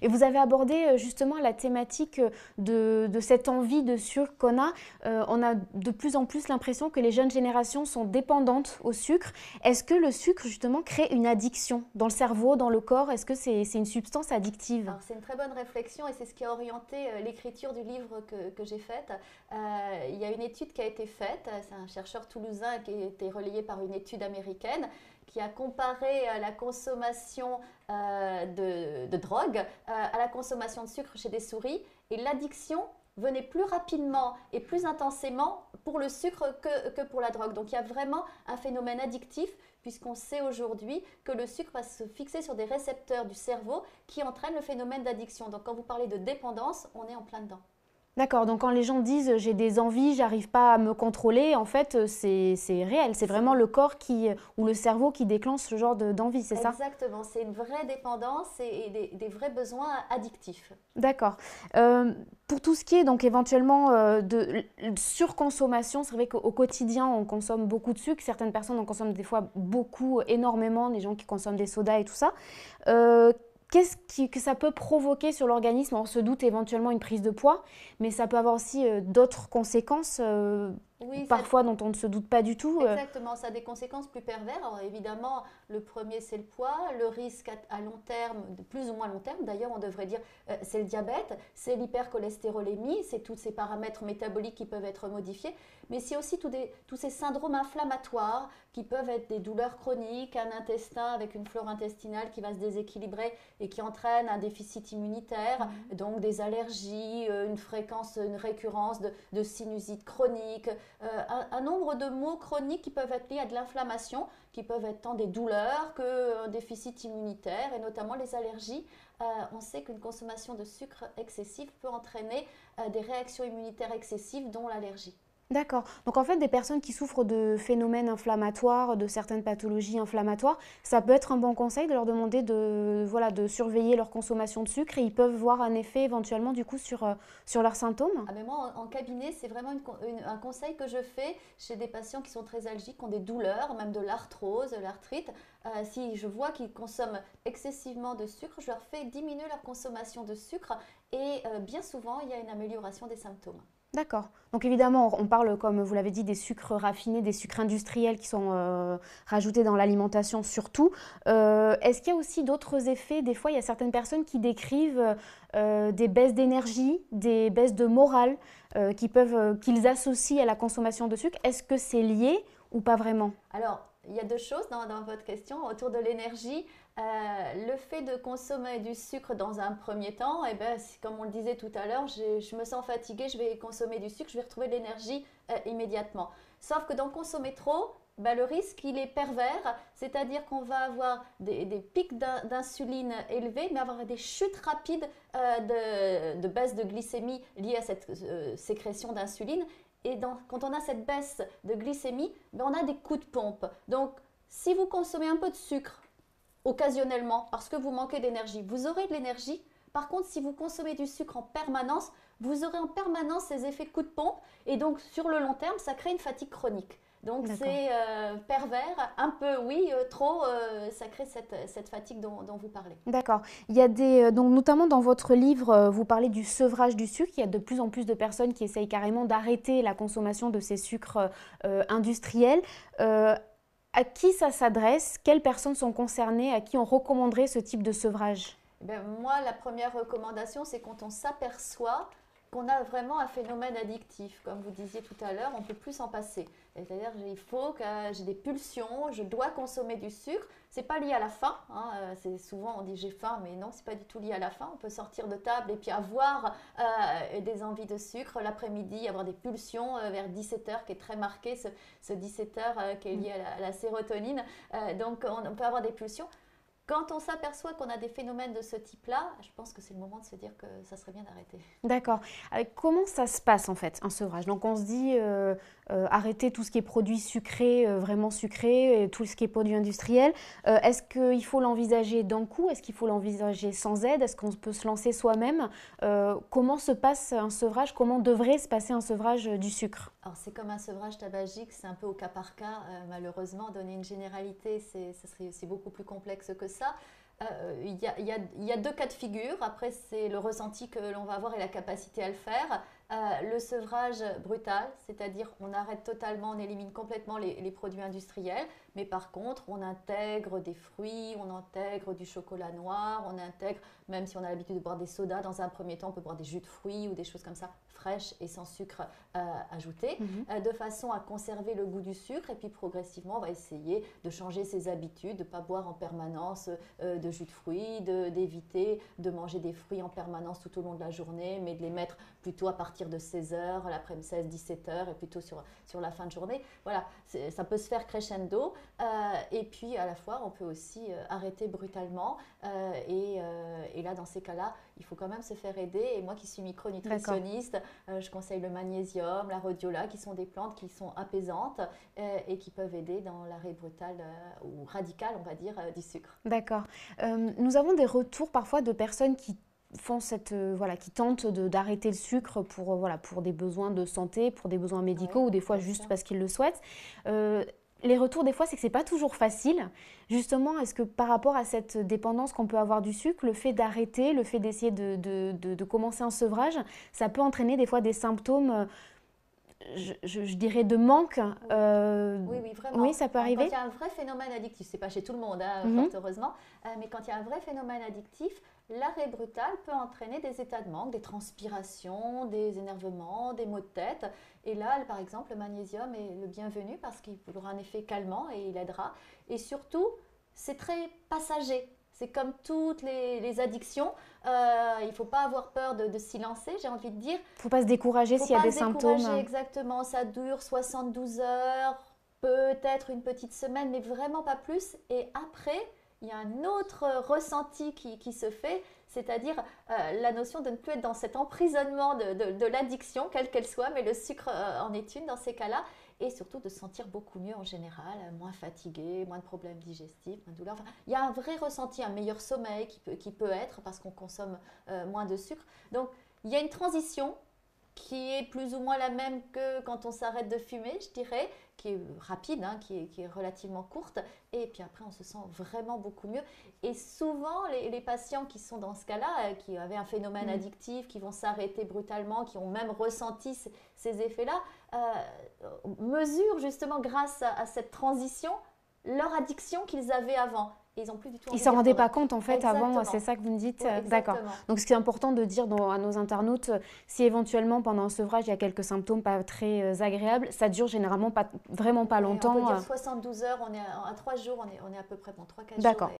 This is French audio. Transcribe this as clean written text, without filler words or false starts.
Et vous avez abordé justement la thématique de cette envie de sucre qu'on a. On a de plus en plus l'impression que les jeunes générations sont dépendantes au sucre. Est-ce que le sucre justement crée une addiction dans le cerveau, dans le corps? Est-ce que c'est une substance addictive? Alors c'est une très bonne réflexion et c'est ce qui a orienté l'écriture du livre que j'ai faite. Il y a une étude qui a été faite, c'est un chercheur toulousain qui a été relayé par une étude américaine qui a comparé la consommation de drogue à la consommation de sucre chez des souris et l'addiction venait plus rapidement et plus intensément pour le sucre que pour la drogue. Donc il y a vraiment un phénomène addictif puisqu'on sait aujourd'hui que le sucre va se fixer sur des récepteurs du cerveau qui entraînent le phénomène d'addiction. Donc quand vous parlez de dépendance, on est en plein dedans. D'accord, donc quand les gens disent j'ai des envies, j'arrive pas à me contrôler, en fait c'est réel, c'est vraiment le corps ou le cerveau qui déclenche ce genre d'envie, c'est ça? Exactement, c'est une vraie dépendance et des vrais besoins addictifs. D'accord. Pour tout ce qui est donc éventuellement de surconsommation, c'est vrai qu'au quotidien on consomme beaucoup de sucre, certaines personnes en consomment des fois beaucoup, énormément, les gens qui consomment des sodas et tout ça. Euh, que ça peut provoquer sur l'organisme? On se doute éventuellement une prise de poids, mais ça peut avoir aussi d'autres conséquences, Oui, ça, parfois dont on ne se doute pas du tout. exactement, ça a des conséquences plus pervers. Alors évidemment, le premier c'est le poids, le risque à long terme, de plus ou moins long terme d'ailleurs, on devrait dire, c'est le diabète, c'est l'hypercholestérolémie, c'est tous ces paramètres métaboliques qui peuvent être modifiés, mais c'est aussi tous ces syndromes inflammatoires qui peuvent être des douleurs chroniques, un intestin avec une flore intestinale qui va se déséquilibrer et qui entraîne un déficit immunitaire, donc des allergies, une fréquence, une récurrence de sinusite chronique, un nombre de maux chroniques qui peuvent être liés à de l'inflammation, qui peuvent être tant des douleurs qu'un déficit immunitaire et notamment les allergies. On sait qu'une consommation de sucre excessive peut entraîner des réactions immunitaires excessives, dont l'allergie. D'accord. Donc en fait, des personnes qui souffrent de phénomènes inflammatoires, de certaines pathologies inflammatoires, ça peut être un bon conseil de leur demander voilà, de surveiller leur consommation de sucre et ils peuvent voir un effet éventuellement du coup sur leurs symptômes. Ah, mais moi, en cabinet, c'est vraiment un conseil que je fais chez des patients qui sont très algiques, qui ont des douleurs, même de l'arthrose, de l'arthrite. Si je vois qu'ils consomment excessivement de sucre, je leur fais diminuer leur consommation de sucre et bien souvent, il y a une amélioration des symptômes. D'accord. Donc évidemment, on parle, comme vous l'avez dit, des sucres raffinés, des sucres industriels qui sont rajoutés dans l'alimentation surtout. Est-ce qu'il y a aussi d'autres effets? Des fois, il y a certaines personnes qui décrivent des baisses d'énergie, des baisses de morale qu'ils associent à la consommation de sucre. Est-ce que c'est lié ou pas vraiment? Alors, il y a deux choses dans votre question autour de l'énergie. Le fait de consommer du sucre dans un premier temps, eh ben, comme on le disait tout à l'heure, je me sens fatiguée, je vais consommer du sucre, je vais retrouver de l'énergie immédiatement. Sauf que d'en consommer trop, ben, le risque il est pervers, c'est-à-dire qu'on va avoir des pics d'insuline élevés, mais avoir des chutes rapides de baisse de glycémie liées à cette sécrétion d'insuline. Et quand on a cette baisse de glycémie, ben on a des coups de pompe. Donc, si vous consommez un peu de sucre occasionnellement parce que vous manquez d'énergie, vous aurez de l'énergie. Par contre, si vous consommez du sucre en permanence, vous aurez en permanence ces effets de coup de pompe et donc sur le long terme, ça crée une fatigue chronique. Donc D'accord. c'est pervers, un peu oui, trop, ça crée cette fatigue dont vous parlez. D'accord. Il y a donc notamment dans votre livre, vous parlez du sevrage du sucre. Il y a de plus en plus de personnes qui essayent carrément d'arrêter la consommation de ces sucres industriels. À qui ça s'adresse? Quelles personnes sont concernées? À qui on recommanderait ce type de sevrage? Ben, moi, la première recommandation, c'est quand on s'aperçoit qu'on a vraiment un phénomène addictif. Comme vous disiez tout à l'heure, on ne peut plus s'en passer. C'est-à-dire il faut que j'ai des pulsions, je dois consommer du sucre. C'est pas lié à la faim. Hein. C'est souvent on dit j'ai faim, mais non, c'est pas du tout lié à la faim. On peut sortir de table et puis avoir des envies de sucre l'après-midi, avoir des pulsions vers 17h qui est très marqué, ce 17h qui est lié à la sérotonine. Donc on peut avoir des pulsions. Quand on s'aperçoit qu'on a des phénomènes de ce type-là, je pense que c'est le moment de se dire que ça serait bien d'arrêter. D'accord. Comment ça se passe en fait, un sevrage? Donc on se dit arrêter tout ce qui est produit sucré, vraiment sucré, et tout ce qui est produit industriel. Est-ce qu'il faut l'envisager d'un coup? Est-ce qu'il faut l'envisager sans aide? Est-ce qu'on peut se lancer soi-même? Comment se passe un sevrage? Comment devrait se passer un sevrage du sucre? Alors c'est comme un sevrage tabagique, c'est un peu au cas par cas. Malheureusement, donner une généralité, c'est beaucoup plus complexe que ça. Il y a deux cas de figure. Après, c'est le ressenti que l'on va avoir et la capacité à le faire. Le sevrage brutal, c'est-à-dire on arrête totalement, on élimine complètement les produits industriels, mais par contre on intègre des fruits, on intègre du chocolat noir, on intègre, même si on a l'habitude de boire des sodas, dans un premier temps on peut boire des jus de fruits ou des choses comme ça, fraîches et sans sucre ajouté, de façon à conserver le goût du sucre, et puis progressivement on va essayer de changer ses habitudes, de ne pas boire en permanence de jus de fruits, d'éviter de manger des fruits en permanence tout au long de la journée, mais de les mettre plutôt à partir de 16h, l'après-midi 16-17h, et plutôt sur la fin de journée. Voilà, ça peut se faire crescendo, et puis à la fois on peut aussi arrêter brutalement, et là dans ces cas-là il faut quand même se faire aider, et moi qui suis micronutritionniste, je conseille le magnésium, la rhodiola, qui sont des plantes qui sont apaisantes et qui peuvent aider dans l'arrêt brutal ou radical, on va dire, du sucre. D'accord. Nous avons des retours parfois de personnes qui font qui tentent d'arrêter le sucre pour des besoins de santé, pour des besoins médicaux, ou des fois juste parce qu'ils le souhaitent. Les retours des fois, c'est que c'est pas toujours facile. Justement, est-ce que par rapport à cette dépendance qu'on peut avoir du sucre, le fait d'arrêter, le fait d'essayer de commencer un sevrage, ça peut entraîner des fois des symptômes, je dirais, de manque. Oui, vraiment. Oui, ça peut arriver. Quand il y a un vrai phénomène addictif, c'est pas chez tout le monde, fort heureusement, mais quand il y a un vrai phénomène addictif, l'arrêt brutal peut entraîner des états de manque, des transpirations, des énervements, des maux de tête. Et là, par exemple, le magnésium est le bienvenu parce qu'il aura un effet calmant et il aidera. Et surtout, c'est très passager. C'est comme toutes les addictions. Il ne faut pas avoir peur de s'y lancer, j'ai envie de dire. Il ne faut pas se décourager s'il y a des symptômes. Exactement, ça dure 72 heures, peut-être une petite semaine, mais vraiment pas plus. Et après, il y a un autre ressenti qui se fait, c'est-à-dire la notion de ne plus être dans cet emprisonnement de l'addiction, quelle qu'elle soit, mais le sucre en est une dans ces cas-là, et surtout de se sentir beaucoup mieux en général, moins fatigué, moins de problèmes digestifs, moins de douleurs. Enfin, il y a un vrai ressenti, un meilleur sommeil qui peut être parce qu'on consomme moins de sucre. Donc, il y a une transition qui est plus ou moins la même que quand on s'arrête de fumer, je dirais, qui est rapide, qui est relativement courte, et puis après on se sent vraiment beaucoup mieux. Et souvent les patients qui sont dans ce cas-là, qui avaient un phénomène addictif, qui vont s'arrêter brutalement, qui ont même ressenti ces effets-là, mesurent justement grâce à cette transition leur addiction qu'ils avaient avant. Et ils n'ont plus du tout envie Ils ne s'en rendaient de pas compte en fait Exactement. avant, c'est ça que vous me dites. Oui, d'accord. Donc ce qui est important de dire à nos internautes, si éventuellement pendant un sevrage il y a quelques symptômes pas très agréables, ça dure généralement vraiment pas longtemps. On peut dire 72 heures, on est à 3 jours, on est à peu près 3-4 jours. D'accord,